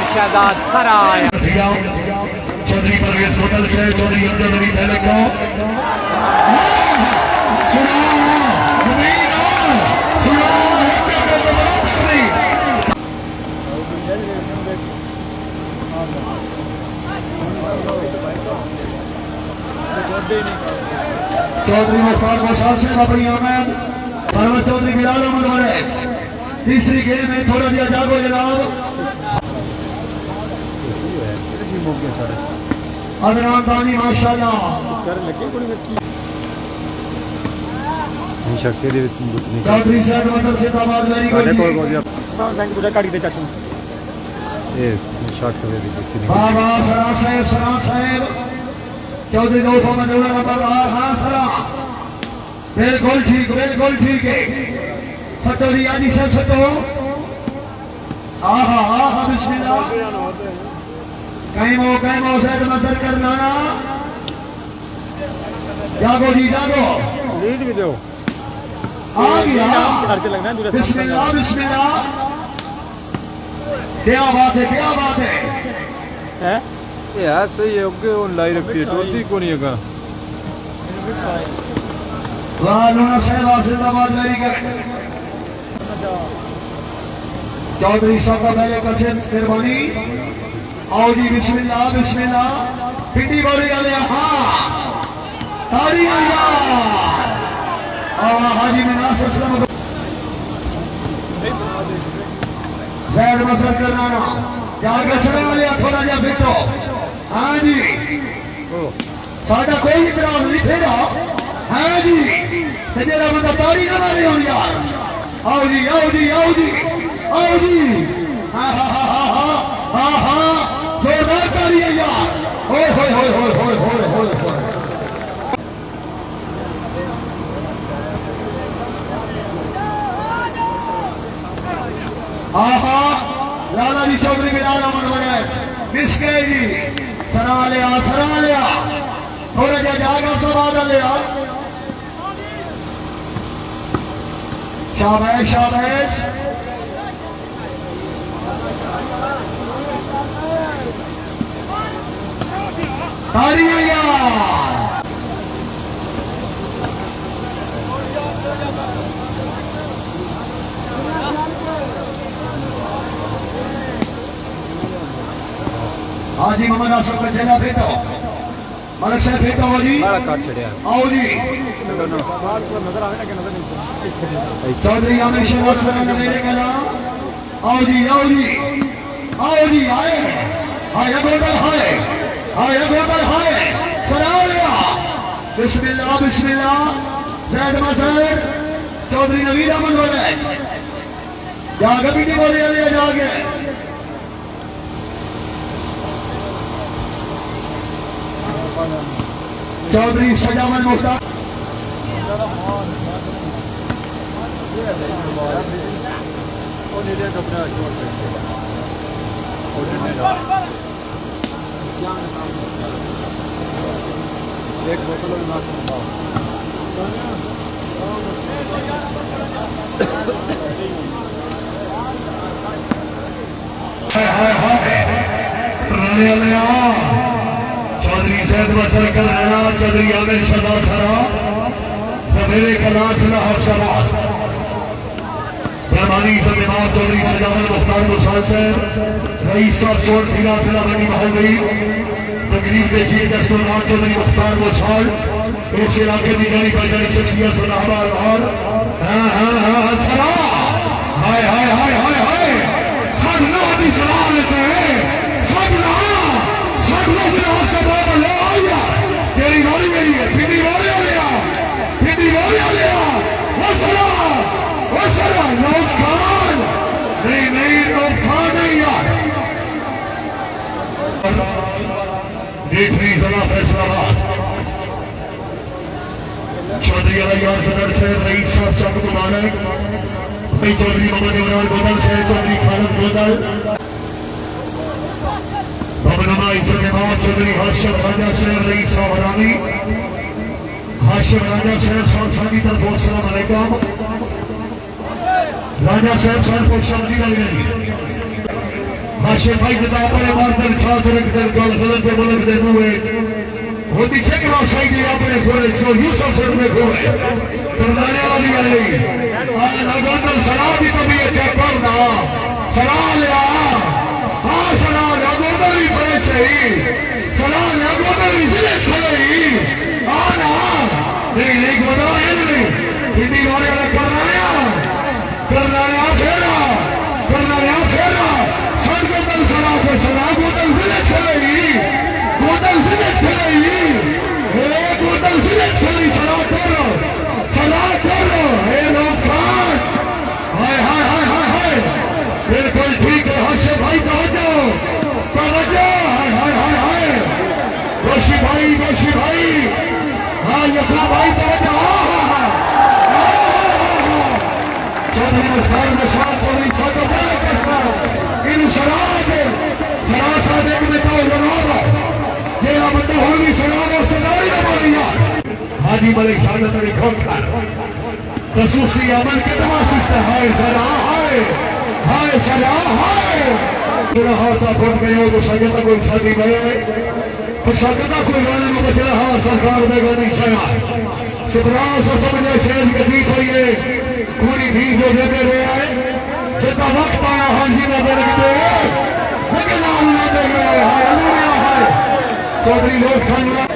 शहजाद सराय Chaudhary Parvez hotel से चौधरी अब्दुल अली पहले को चौधरी मुख्तार बशार से अपनी आमद सरवर चौधरी बिलाल अहमद वाले तीसरी गेम में थोड़ा दिया जागो जनाब अदनान दानी माशाल्लाह चौधरी साहब मतलब से आवाज मेरी को बाबा सरा साहब चौधरी गौ मोहम्मद नंबर हाँ सरा बिल्कुल ठीक है सटो रियादी सर सटो आहा आहा बिस्मिल्लाह कैमो सैद मसर करना ना जागो जी जागो लीड भी दो आ गया बिस्मिल्लाह क्या बात है हैं यार सही है ओके ऑनलाइन रखी है टोटी को नहीं है वाह लूना साहब आशीर्वाद मेरी कर चौधरी साहब का पहले कैसे मेहरबानी आओ जी बिस्मिल्लाह पिंडी बोली वाले हाँ तारी हाजी मिनास असलम जैद मसर करना जाके सर वाले थोड़ा जा फिटो हाँ जी साडा कोई इतराज नहीं फेरा हाँ जी तेरा बंदा तारी ना मारे हो यार आओ जी हाँ जोरदार तारी है यार होए आहा लाला जी चौधरी बिलाल अहमद बने मिस गए जी सरा लिया थोड़ा जा जागा सवाद लिया शाबाश तारी हाजी मोहम्मद आसफ का चेला फेंटो मलक साहब फेंटो हो जी आओ जी चौधरी आमिर शहबाज सर ने मेरे कलाम आओ जी आए गोदल हाय सरा लिया बिस्मिल्लाह जैद मसर चौधरी नवीद अहमद बोले जाके भी नहीं बोले जाके चौधरी सजामन मुख्तार एक बोतल चौधरी सैद बसर कर रहना चौधरी आमिर शहबाज सरा मेरे कलास हफ्सरात मेहमानी समेत चौधरी सजामन मुख्तार मुसाल साहब रईस साहब चोर फिरा सला बनी महल गई तकरीब देखिए दस्तुरनाथ चौधरी मुख्तार मुसाल इस इलाके की गली बजारी शख्सियत सलाहबा और सरा हाय सजना भी सलाह लेते हैं सजना तेरी गोली मेरी है पिंडी बोले वो सरा नौज खान नहीं यार देखनी सला फैसलाबाद चौधरी अलायार सदर से रईस साहब चक मानक चौधरी मोहम्मद इमरान गोदल से चौधरी खालिद गोदल चौधरी हाशिम राजा शहर रईस साहब हरानी हाशिम राजा शहर सांसानी तरफ अस्सलाम अलैकुम राजा साहब सर को शादी लग गई हाशिम भाई जिदा अपने मारते छात्र रखते गल गलत मुल्क दे मुए वो पीछे के सही जी अपने छोड़े इसको यूसुफ से में खोए करनाने वाली आई आज लगन सलाह भी कभी चेक करना सलाह ले आ सलाह लगन भी पड़े सही सलाह लगन भी जिले खड़ी आना नहीं बता ये नहीं इंडी वाले करनाने फेरा संगतन सलाह पे सलाह गोतल जिले खड़ी गोतल जिले खड़ी गोतल जिले खड़ी सलाह करो हे लोग खान हाय हाय हाय हाय हाय बिल्कुल ठीक है हाशिम भाई तवज्जो हाय हाय हाय हाय गोशी भाई हाँ यकला भाई तवज्जो चौधरी मुख्तार में सांस वाली साधो बोले कैसा इन शराब साधे में तो जनाब ये ना बंदा होगी शराब से नारी ना मारिया हाजी मलिक शाह तेरी खोखर खसूसी अमल के तमासिस है हाय सरा तेरा हासा फट गए हो तो सगता कोई शादी गए तो सगता कोई गाने में बचला हाँ सरकार में गानी छाया सुबरान सा समझे शहर के दीप होइए पूरी भी जो देते रहे आए जितना वक्त आया हाजी में देने के लेकिन नाम ना दे गए हाय चौधरी लोग खान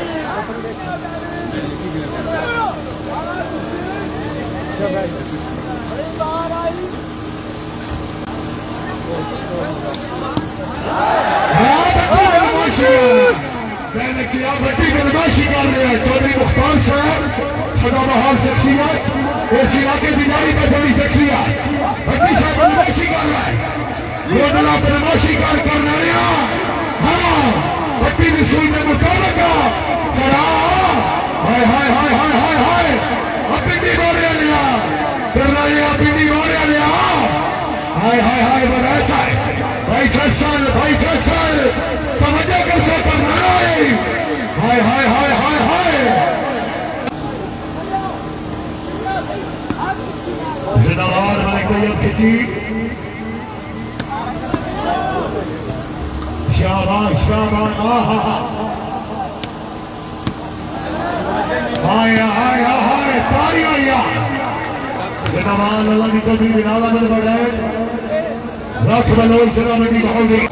मैंने किया बट्टी बदमाशी कर रहे हैं चौधरी मुख्तार साहब सदाबहार शख्सियत इस इलाके की जारी पर थोड़ी शख्सियत बट्टी साहब बदमाशी कर रहा है योजना बदमाशी करना हाँ बट्टी की सुई से मुताबिक सरा हाय हाय हाय हाय हाय हाय पिंडी बोल लिया करना पिंडी बोल लिया हाय हाय हाय बनाया भाई फैसल तवज्जो कैसे करना है हाय हाय हाय हाय हाय जिंदाबाद मैंने कोई अब खिंची शाबाश हाय हाय हाय तारियां जिंदाबाद अल्लाह की कभी बिनाला में बढ़ाए रख बलोल सलामती बहादुर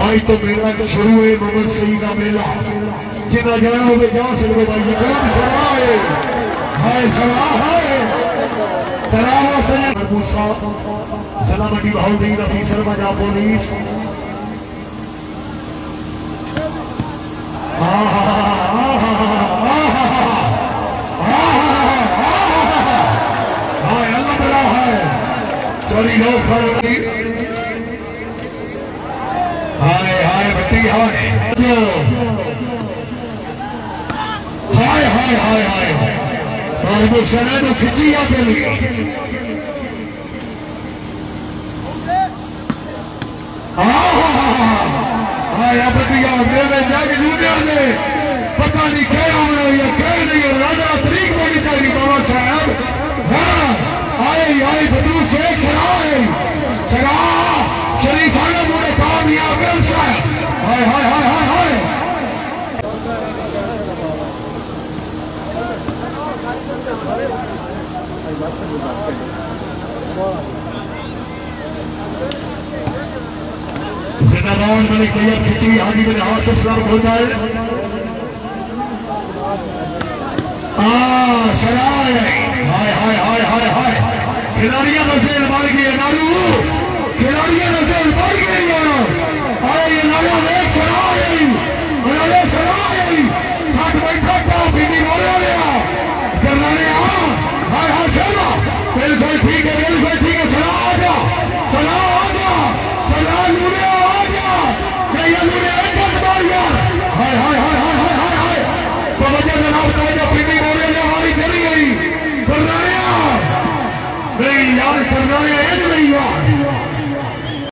आज तो मेला शुरू है मोहम्मद सही का मेला जितना जाना होगा जा सकते भाई ये कौन सलाह है हाय सलाह है सलामती बहादुर अफीसर बजा पुलिस अल्लाह बड़ा है चोरी लोग हाय हाय बट्टी हाय हाय हाय हाय हाय और वो सना तो खिंची आते लिए हाय बट्टिया मेरे जाके दुनिया में पता नहीं क्या होना है क्या नहीं है राजा तरीक होनी चाहिए बाबा साहब हाँ आए आए बदू शेख सरा शरीफाना मोरे कामयाब साहब हाय हाय हाय हाय हाय जिंदाबाद मलिक तैयब खिंची हाजी में हाथ से सलाम होता है सराय हाय हाय हाय हाय हाय खिलाड़ियां बसे मार गए नारू